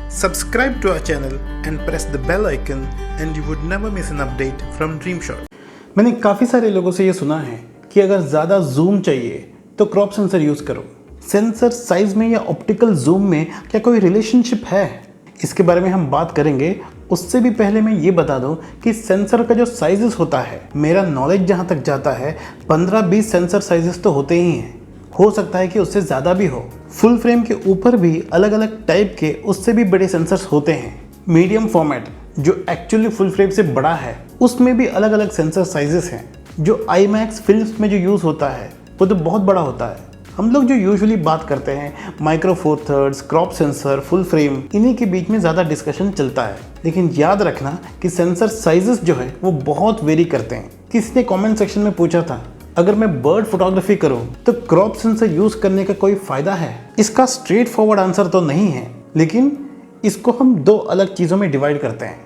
Subscribe to our channel and press the bell icon and you would never miss an update from DreamShot. मैंने काफ़ी सारे लोगों से ये सुना है कि अगर ज़्यादा जूम चाहिए तो क्रॉप सेंसर यूज़ करो। सेंसर साइज़ में या ऑप्टिकल जूम में क्या कोई रिलेशनशिप है? इसके बारे में हम बात करेंगे। उससे भी पहले मैं ये बता दूं कि सेंसर का जो साइजेस होता है, मेरा नॉलेज जहाँ तक जाता है 15-20 सेंसर साइजेस तो होते ही हैं। हो सकता है कि उससे ज़्यादा भी हो। फुल फ्रेम के ऊपर भी अलग अलग टाइप के उससे भी बड़े सेंसर्स होते हैं। मीडियम फॉर्मेट जो एक्चुअली फुल फ्रेम से बड़ा है, उसमें भी अलग अलग सेंसर साइजेस हैं। जो IMAX फिल्म्स में जो यूज़ होता है वो तो बहुत बड़ा होता है। हम लोग जो यूजुअली बात करते हैं micro four thirds, crop sensor, full frame, इन्हीं के बीच में ज़्यादा डिस्कशन चलता है। लेकिन याद रखना कि सेंसर साइजेस जो है वो बहुत वेरी करते हैं। किसी ने कमेंट सेक्शन में पूछा था, अगर मैं बर्ड फोटोग्राफी करूं तो क्रॉप सेंसर यूज़ करने का कोई फ़ायदा है? इसका स्ट्रेट फॉरवर्ड आंसर तो नहीं है, लेकिन इसको हम दो अलग चीज़ों में डिवाइड करते हैं।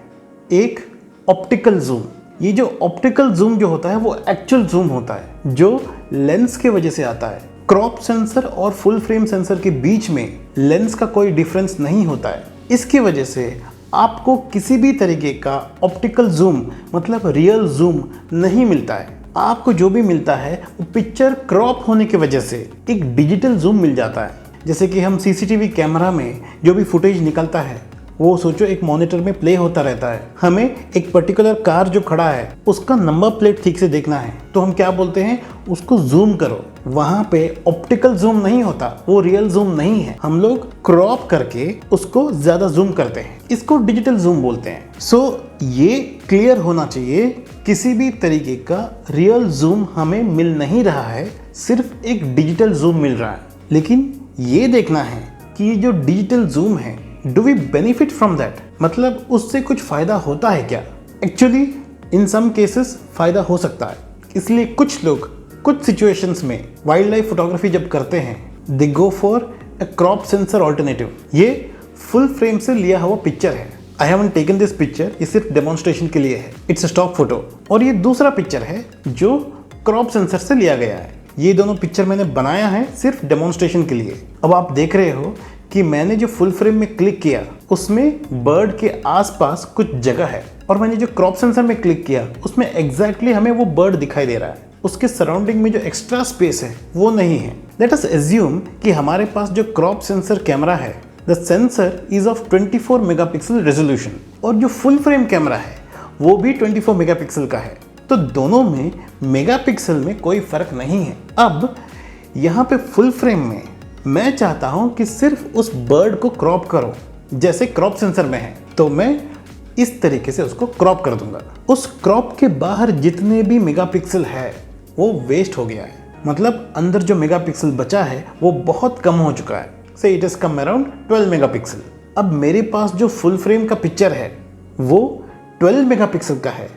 एक ऑप्टिकल जूम। ये जो ऑप्टिकल जूम जो होता है वो एक्चुअल जूम होता है जो लेंस के वजह से आता है। क्रॉप सेंसर और फुल फ्रेम सेंसर के बीच में लेंस का कोई डिफरेंस नहीं होता है। इसकी वजह से आपको किसी भी तरीके का ऑप्टिकल जूम मतलब रियल जूम नहीं मिलता है। आपको जो भी मिलता है वो पिक्चर क्रॉप होने की वजह से एक डिजिटल जूम मिल जाता है। जैसे कि हम CCTV कैमरा में जो भी फुटेज निकलता है वो सोचो एक मॉनिटर में प्ले होता रहता है। हमें एक पर्टिकुलर कार जो खड़ा है उसका नंबर प्लेट ठीक से देखना है तो हम क्या बोलते हैं, उसको जूम करो। वहां पे ऑप्टिकल जूम नहीं होता, वो रियल जूम नहीं है। हम लोग क्रॉप करके उसको ज्यादा जूम करते हैं, इसको डिजिटल जूम बोलते हैं। सो ये क्लियर होना चाहिए, किसी भी तरीके का रियल जूम हमें मिल नहीं रहा है, सिर्फ एक डिजिटल जूम मिल रहा है। लेकिन ये देखना है कि ये जो डिजिटल जूम है, do we benefit from that, मतलब उससे कुछ फायदा होता है क्या? एक्चुअली इन सम केसेस फायदा हो सकता है। इसलिए कुछ लोग कुछ सिचुएशंस में वाइल्ड लाइफ फोटोग्राफी जब करते हैं they go for a crop sensor alternative. ये फुल फ्रेम से लिया हुआ पिक्चर है। I haven't taken this picture, ये सिर्फ डेमोन्स्ट्रेशन के लिए है, इट्स अ स्टॉक फोटो। और ये दूसरा पिक्चर है जो क्रॉप सेंसर से लिया गया है। ये दोनों पिक्चर मैंने बनाया है सिर्फ डेमोन्स्ट्रेशन के लिए। अब आप देख रहे हो कि मैंने जो फुल फ्रेम में क्लिक किया उसमें बर्ड के आसपास कुछ जगह है, और मैंने जो क्रॉप सेंसर में क्लिक किया उसमें एग्जैक्टली हमें वो बर्ड दिखाई दे रहा है। उसके सराउंडिंग में जो एक्स्ट्रा स्पेस है वो नहीं है। लेट अस एज्यूम कि हमारे पास जो क्रॉप सेंसर कैमरा है, the sensor is of 24 megapixel resolution, और जो फुल फ्रेम कैमरा है वो भी 24 मेगापिक्सल का है। तो दोनों में मेगापिक्सल में कोई फर्क नहीं है। अब यहाँ पे फुल फ्रेम में मैं चाहता हूं कि सिर्फ उस बर्ड को क्रॉप करो जैसे क्रॉप सेंसर में है, तो मैं इस तरीके से उसको क्रॉप कर दूंगा। उस क्रॉप के बाहर जितने भी मेगापिक्सल है वो वेस्ट हो गया है, मतलब अंदर जो मेगापिक्सल बचा है वो बहुत कम हो चुका है। से it is come around 12 megapixel. अब मेरे पास जो फुल फ्रेम का पिक्चर है वो 12 मेगापिक्सल का है,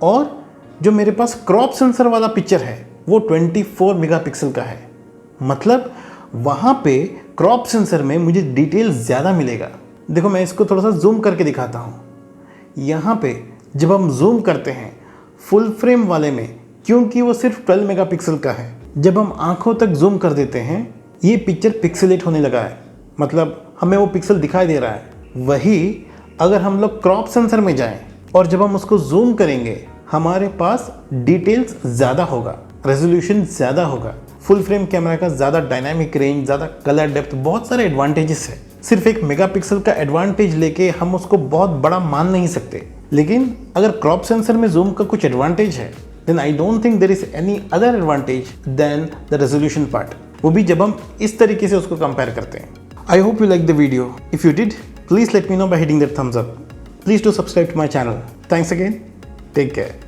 और जो मेरे पास क्रॉप सेंसर वाला पिक्चर है वो 24 मेगापिक्सल का है। मतलब वहाँ पे क्रॉप सेंसर में मुझे डिटेल ज़्यादा मिलेगा। देखो मैं इसको थोड़ा सा जूम करके दिखाता हूँ। यहाँ पे जब हम जूम करते हैं फुल फ्रेम वाले में, क्योंकि वो सिर्फ 12 मेगापिक्सल का है, जब हम आँखों तक जूम कर देते हैं ये पिक्चर पिक्सेलेट होने लगा है, मतलब हमें वो पिक्सल दिखाई दे रहा है। वही अगर हम लोग क्रॉप सेंसर में जाएं और जब हम उसको जूम करेंगे हमारे पास डिटेल्स ज़्यादा होगा, रेजोल्यूशन ज़्यादा होगा। फुल फ्रेम कैमरा का ज़्यादा डायनामिक रेंज, ज़्यादा कलर डेप्थ, बहुत सारे एडवांटेजेस है। सिर्फ एक मेगापिक्सल का एडवांटेज लेके हम उसको बहुत बड़ा मान नहीं सकते। लेकिन अगर क्रॉप सेंसर में जूम का कुछ एडवांटेज है then I don't think there is any other advantage than the resolution part, वो भी जब हम इस तरीके से उसको कंपेयर करते हैं। I hope you like the video. If you did please let me know by hitting that thumbs up. Please do subscribe to my channel. Thanks again, take care.